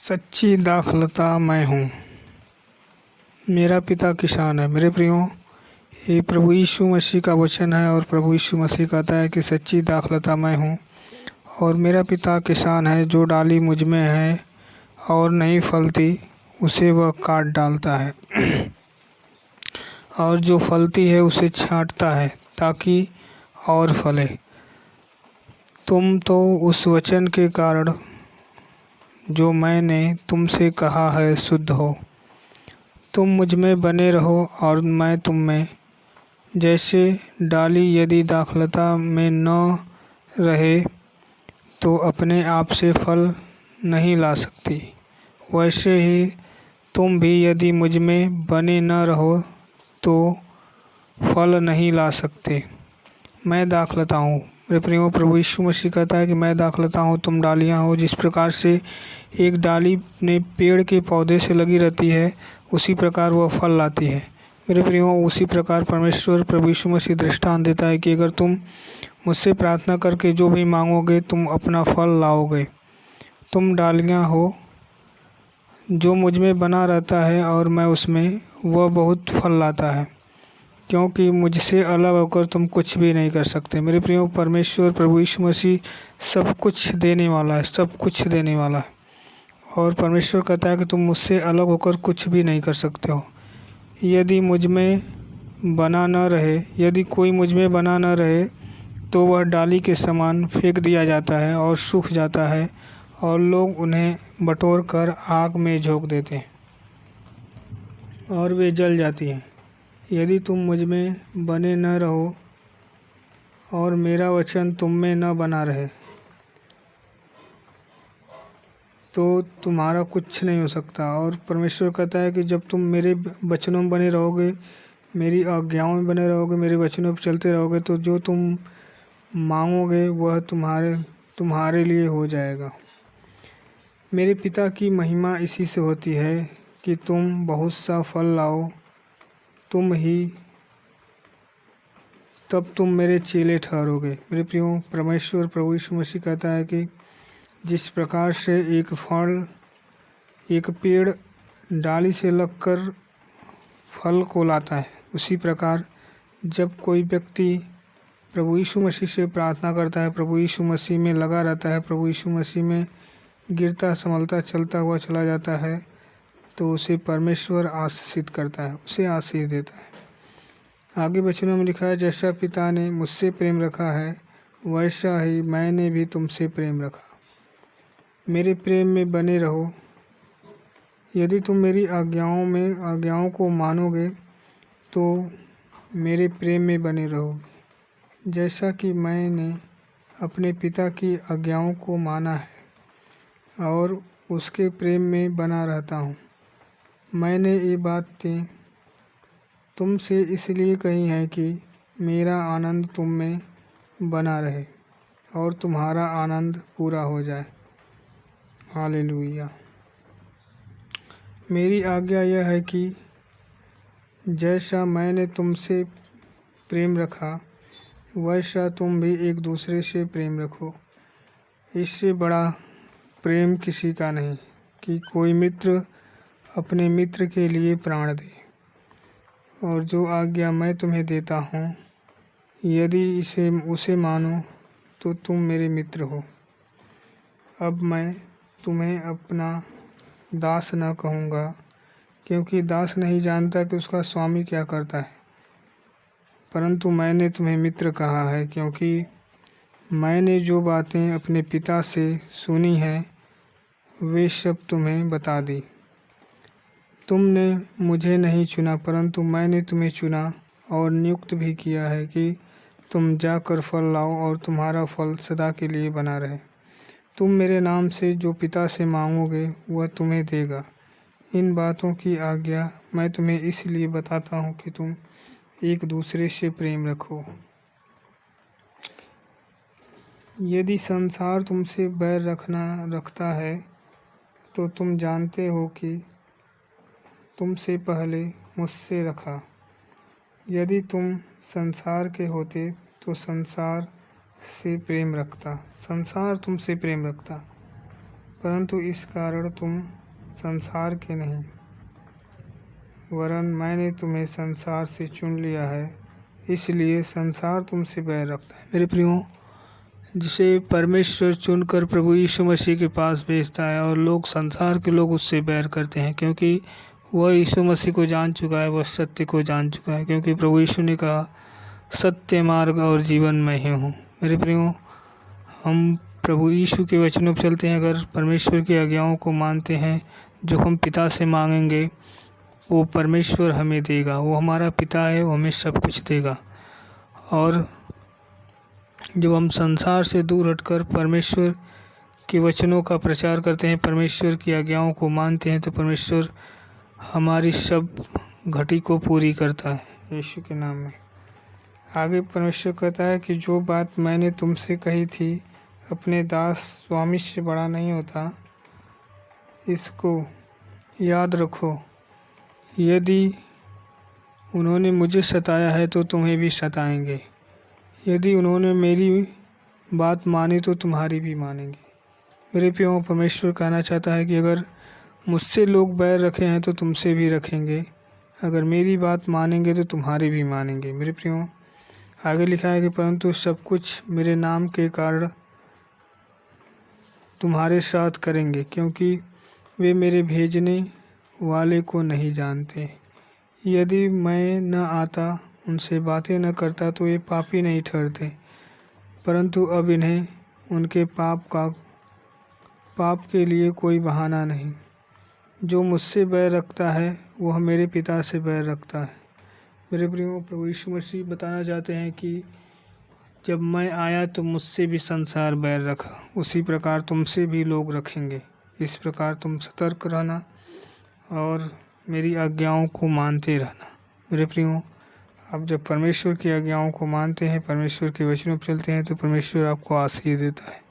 सच्ची दाखलता मैं हूँ। मेरा पिता किसान है। मेरे प्रियो, ये प्रभु यीशु मसीह का वचन है और प्रभु यीशु मसीह कहता है कि सच्ची दाखलता मैं हूँ और मेरा पिता किसान है। जो डाली मुझ में है और नहीं फलती उसे वह काट डालता है और जो फलती है उसे छांटता है ताकि और फले। तुम तो उस वचन के कारण जो मैंने तुमसे कहा है शुद्ध हो। तुम मुझ में बने रहो और मैं तुम में। जैसे डाली यदि दाखलता में न रहे तो अपने आप से फल नहीं ला सकती, वैसे ही तुम भी यदि मुझ में बने न रहो तो फल नहीं ला सकते। मैं दाखलता हूँ। मेरे प्रियो, प्रभु यीशु मसीह कहता है कि मैं दाखलता हूँ, तुम डालियाँ हो। जिस प्रकार से एक डाली अपने पेड़ के पौधे से लगी रहती है उसी प्रकार वह फल लाती है। मेरे प्रियो, उसी प्रकार परमेश्वर प्रभु यीशु मसीह दृष्टांत देता है कि अगर तुम मुझसे प्रार्थना करके जो भी मांगोगे तुम अपना फल लाओगे। तुम डालियाँ हो, जो मुझ में बना रहता है और मैं उसमें, वह बहुत फल लाता है, क्योंकि मुझसे अलग होकर तुम कुछ भी नहीं कर सकते। मेरे प्रियो, परमेश्वर प्रभु यीशु मसीह सब कुछ देने वाला है, सब कुछ देने वाला है। और परमेश्वर कहता है कि तुम मुझसे अलग होकर कुछ भी नहीं कर सकते हो। यदि मुझ में बना न रहे, यदि कोई मुझ में बना न रहे तो वह डाली के समान फेंक दिया जाता है और सूख जाता है और लोग उन्हें बटोर कर आग में झोंक देते हैं और वे जल जाती हैं। यदि तुम मुझ में बने न रहो और मेरा वचन तुम में न बना रहे तो तुम्हारा कुछ नहीं हो सकता। और परमेश्वर कहता है कि जब तुम मेरे वचनों में बने रहोगे, मेरी आज्ञाओं में बने रहोगे, मेरे वचनों पर चलते रहोगे, तो जो तुम मांगोगे वह तुम्हारे लिए हो जाएगा। मेरे पिता की महिमा इसी से होती है कि तुम बहुत सा फल लाओ, तब तुम मेरे चेले ठहरोगे। मेरे प्रियो, परमेश्वर प्रभु यीशु मसीह कहता है कि जिस प्रकार से एक पेड़ डाली से लगकर फल को लाता है, उसी प्रकार जब कोई व्यक्ति प्रभु यीशु मसीह से प्रार्थना करता है, प्रभु यीशु मसीह में लगा रहता है, प्रभु यीशु मसीह में गिरता संभलता चलता हुआ चला जाता है, तो उसे परमेश्वर आशीषित करता है, उसे आशीष देता है। आगे वचनों में लिखा है, जैसा पिता ने मुझसे प्रेम रखा है वैसा ही मैंने भी तुमसे प्रेम रखा। मेरे प्रेम में बने रहो। यदि तुम मेरी आज्ञाओं को मानोगे तो मेरे प्रेम में बने रहोगे, जैसा कि मैंने अपने पिता की आज्ञाओं को माना है और उसके प्रेम में बना रहता हूँ। मैंने ये बातें तुमसे इसलिए कही हैं कि मेरा आनंद तुम में बना रहे और तुम्हारा आनंद पूरा हो जाए। हालेलुया। मेरी आज्ञा यह है कि जैसा मैंने तुमसे प्रेम रखा वैसा तुम भी एक दूसरे से प्रेम रखो। इससे बड़ा प्रेम किसी का नहीं कि कोई मित्र अपने मित्र के लिए प्राण दे। और जो आज्ञा मैं तुम्हें देता हूँ, यदि उसे मानो तो तुम मेरे मित्र हो। अब मैं तुम्हें अपना दास न कहूँगा, क्योंकि दास नहीं जानता कि उसका स्वामी क्या करता है, परंतु मैंने तुम्हें मित्र कहा है, क्योंकि मैंने जो बातें अपने पिता से सुनी हैं वे सब तुम्हें बता दी। तुमने मुझे नहीं चुना, परंतु मैंने तुम्हें चुना और नियुक्त भी किया है कि तुम जाकर फल लाओ और तुम्हारा फल सदा के लिए बना रहे। तुम मेरे नाम से जो पिता से मांगोगे वह तुम्हें देगा। इन बातों की आज्ञा मैं तुम्हें इसलिए बताता हूँ कि तुम एक दूसरे से प्रेम रखो। यदि संसार तुमसे बैर रखता है तो तुम जानते हो कि तुमसे पहले मुझसे रखा। यदि तुम संसार के होते तो संसार तुमसे प्रेम रखता, परंतु इस कारण तुम संसार के नहीं, वरन मैंने तुम्हें संसार से चुन लिया है, इसलिए संसार तुमसे बैर रखता है। मेरे प्रियो, जिसे परमेश्वर चुनकर प्रभु यीशु मसीह के पास भेजता है और लोग, संसार के लोग उससे बैर करते हैं, क्योंकि वह यीशु मसीह को जान चुका है, वह सत्य को जान चुका है, क्योंकि प्रभु यीशु ने कहा सत्य, मार्ग और जीवन मैं ही हूँ। मेरे प्रियो, हम प्रभु यीशु के वचनों पर चलते हैं, अगर परमेश्वर की आज्ञाओं को मानते हैं, जो हम पिता से मांगेंगे वो परमेश्वर हमें देगा। वो हमारा पिता है, वो हमें सब कुछ देगा। और जब हम संसार से दूर हटकर परमेश्वर के वचनों का प्रचार करते हैं, परमेश्वर की आज्ञाओं को मानते हैं, तो परमेश्वर हमारी सब घटी को पूरी करता है यीशु के नाम में। आगे परमेश्वर कहता है कि जो बात मैंने तुमसे कही थी, अपने दास स्वामी से बड़ा नहीं होता, इसको याद रखो। यदि उन्होंने मुझे सताया है तो तुम्हें भी सताएंगे, यदि उन्होंने मेरी बात मानी तो तुम्हारी भी मानेंगे। मेरे प्रियो, परमेश्वर कहना चाहता है कि अगर मुझसे लोग बैर रखे हैं तो तुमसे भी रखेंगे, अगर मेरी बात मानेंगे तो तुम्हारी भी मानेंगे। मेरे प्रियो, आगे लिखा है कि परंतु सब कुछ मेरे नाम के कारण तुम्हारे साथ करेंगे, क्योंकि वे मेरे भेजने वाले को नहीं जानते। यदि मैं न आता, उनसे बातें न करता, तो ये पापी नहीं ठहरते, परंतु अब इन्हें उनके पाप के लिए कोई बहाना नहीं। जो मुझसे बैर रखता है वह मेरे पिता से बैर रखता है। मेरे प्रियो, प्रभु यीशु मसीह बताना चाहते हैं कि जब मैं आया तो मुझसे भी संसार बैर रखा, उसी प्रकार तुमसे भी लोग रखेंगे। इस प्रकार तुम सतर्क रहना और मेरी आज्ञाओं को मानते रहना। मेरे प्रियो, आप जब परमेश्वर की आज्ञाओं को मानते हैं, परमेश्वर के वचनों पर चलते हैं, तो परमेश्वर आपको आशीष देता है।